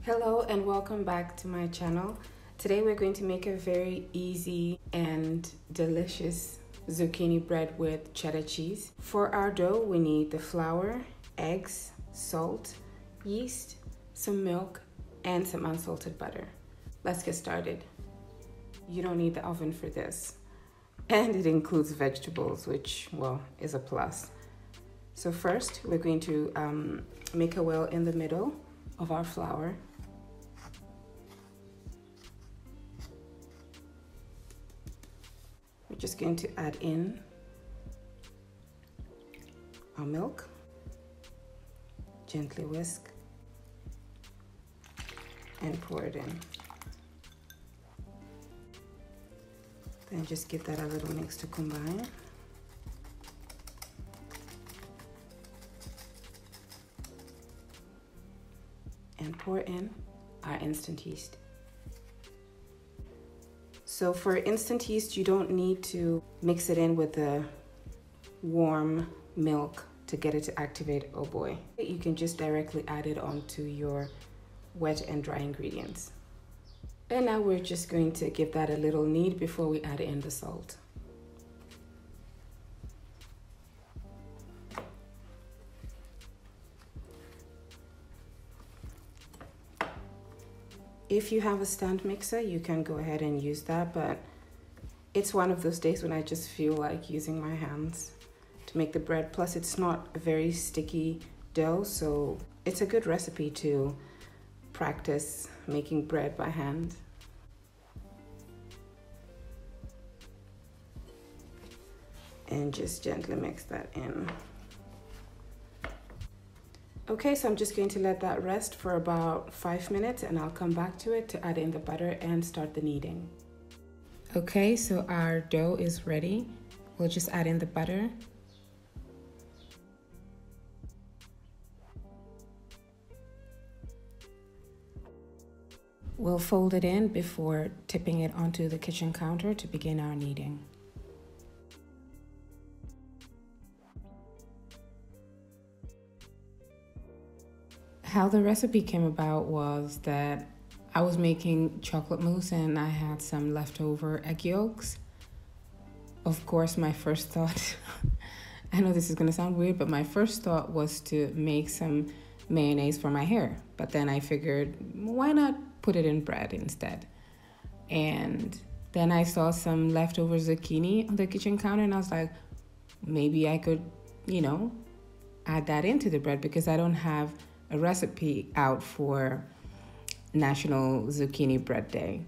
Hello and welcome back to my channel. Today we're going to make a very easy and delicious zucchini bread with cheddar cheese. For our dough, we need the flour, eggs, salt, yeast, some milk, and some unsalted butter. Let's get started. You don't need the oven for this. And it includes vegetables, which, well, is a plus. So first, we're going to make a well in the middle of our flour. We're just going to add in our milk, gently whisk, and pour it in. Then just give that a little mix to combine. And pour in our instant yeast. So for instant yeast, you don't need to mix it in with the warm milk to get it to activate. Oh boy. You can just directly add it onto your wet and dry ingredients. And now we're just going to give that a little knead before we add in the salt. If you have a stand mixer, you can go ahead and use that, but it's one of those days when I just feel like using my hands to make the bread. Plus, it's not a very sticky dough, so it's a good recipe to practice making bread by hand. And just gently mix that in. Okay, so I'm just going to let that rest for about 5 minutes and I'll come back to it to add in the butter and start the kneading. Okay, so our dough is ready. We'll just add in the butter. We'll fold it in before tipping it onto the kitchen counter to begin our kneading. How the recipe came about was that I was making chocolate mousse and I had some leftover egg yolks. Of course, my first thought, I know this is gonna sound weird, but my first thought was to make some mayonnaise for my hair. But then I figured, why not put it in bread instead? And then I saw some leftover zucchini on the kitchen counter and I was like, maybe I could, add that into the bread because I don't have a recipe out for National Zucchini Bread Day.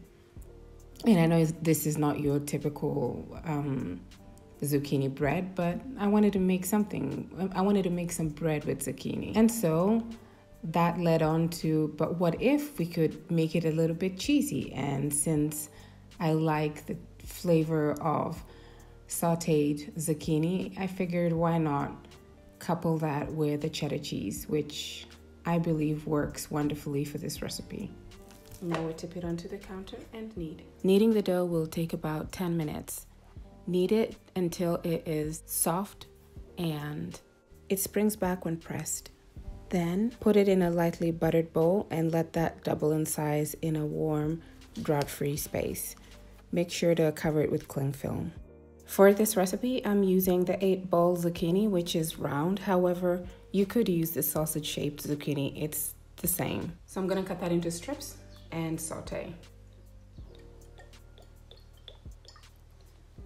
And I know this is not your typical zucchini bread, but I wanted to make something. I wanted to make some bread with zucchini. And so that led on to, but what if we could make it a little bit cheesy? And since I like the flavor of sauteed zucchini, I figured why not couple that with the cheddar cheese, which I believe works wonderfully for this recipe. Now we tip it onto the counter and knead. Kneading the dough will take about 10 minutes. Knead it until it is soft and it springs back when pressed. Then put it in a lightly buttered bowl and let that double in size in a warm, drought-free space. Make sure to cover it with cling film. For this recipe, I'm using the 8-ball zucchini, which is round. However, you could use the sausage-shaped zucchini. It's the same. So I'm gonna cut that into strips and saute.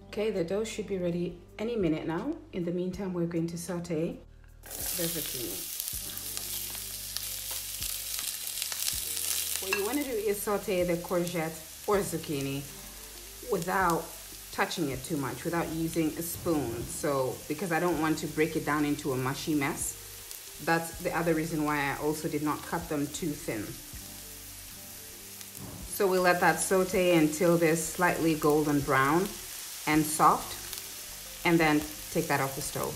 Okay, the dough should be ready any minute now. In the meantime, we're going to saute the zucchini. What you wanna do is saute the courgette or zucchini without touching it too much, without using a spoon. So, because I don't want to break it down into a mushy mess. That's the other reason why I also did not cut them too thin. So we let that saute until they're slightly golden brown and soft, and then take that off the stove.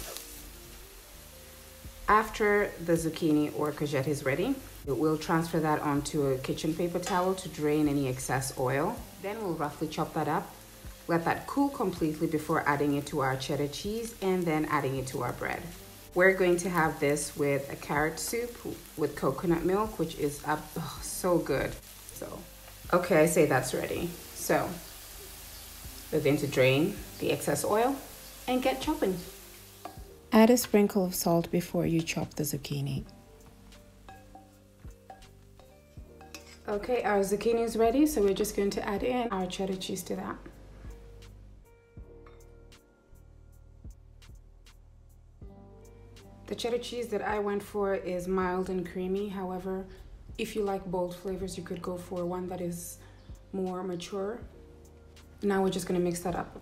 After the zucchini or courgette is ready, we'll transfer that onto a kitchen paper towel to drain any excess oil. Then we'll roughly chop that up. Let that cool completely before adding it to our cheddar cheese and then adding it to our bread. We're going to have this with a carrot soup with coconut milk, which is so good. So, okay, I say that's ready. So, we're going to drain the excess oil and get chopping. Add a sprinkle of salt before you chop the zucchini. Okay, our zucchini is ready, so we're just going to add in our cheddar cheese to that. The cheddar cheese that I went for is mild and creamy. However, if you like bold flavors, you could go for one that is more mature. Now we're just going to mix that up.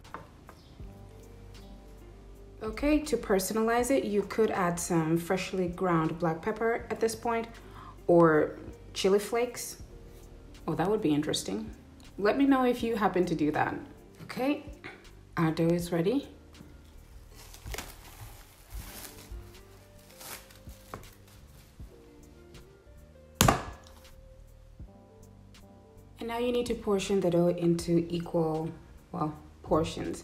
Okay, to personalize it, you could add some freshly ground black pepper at this point, or chili flakes. Oh, that would be interesting. Let me know if you happen to do that. Okay, our dough is ready. And now you need to portion the dough into equal, portions.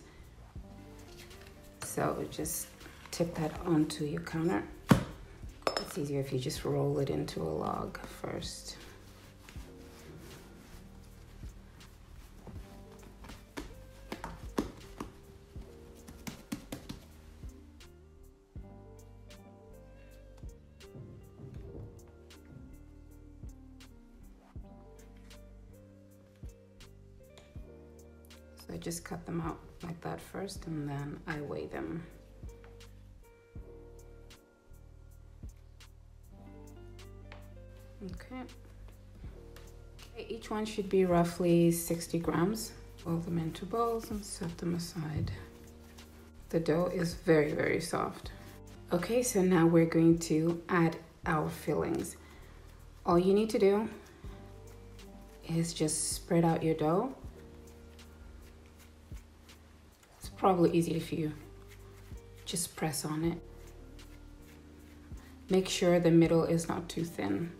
So just tip that onto your counter. It's easier if you just roll it into a log first. So I just cut them out like that first, and then I weigh them. Okay. Each one should be roughly 60 grams. Roll them into bowls and set them aside. The dough is very, very soft. Okay, so now we're going to add our fillings. All you need to do is just spread out your dough. It's probably easy if you just press on it. Make sure the middle is not too thin.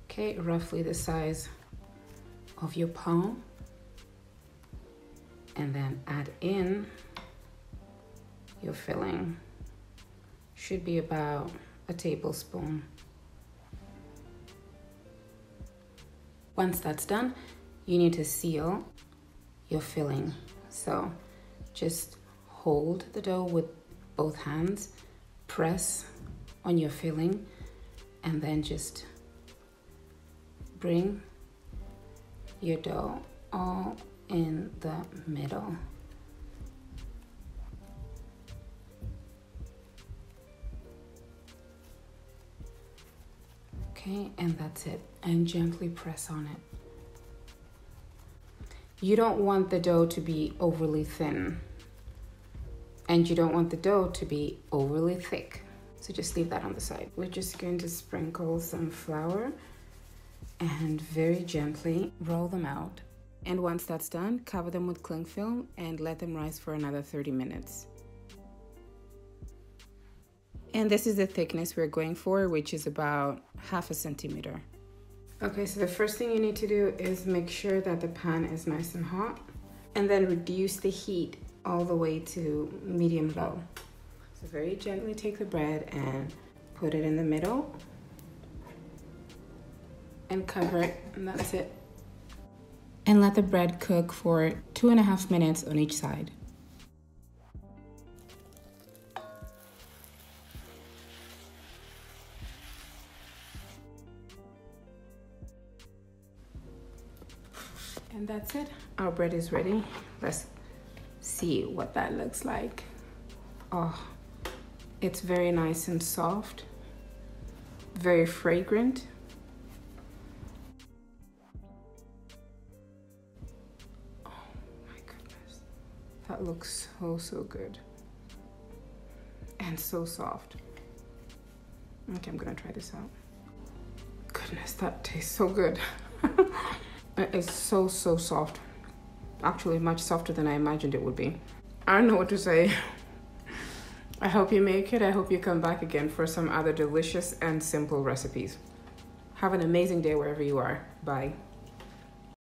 Okay, roughly the size of your palm. And then add in your filling. Should be about a tablespoon. Once that's done, you need to seal your filling. So just hold the dough with both hands, press on your filling, and then just bring your dough all in the middle. Okay, and that's it. And gently press on it. You don't want the dough to be overly thin, and you don't want the dough to be overly thick. So just leave that on the side. We're just going to sprinkle some flour and very gently roll them out. And once that's done, cover them with cling film and let them rise for another 30 minutes. And this is the thickness we're going for, which is about 1/2 centimeter. Okay, so the first thing you need to do is make sure that the pan is nice and hot, and then reduce the heat all the way to medium low. So very gently take the bread and put it in the middle and cover it, and that's it. And let the bread cook for 2.5 minutes on each side. And that's it. Our bread is ready. Let's see what that looks like. Oh, it's very nice and soft, very fragrant. That looks so good and so soft. Okay, I'm gonna try this out. Goodness, that tastes so good. It is so soft. Actually, much softer than I imagined it would be. I don't know what to say. I hope you make it. I hope you come back again for some other delicious and simple recipes. Have an amazing day wherever you are. Bye.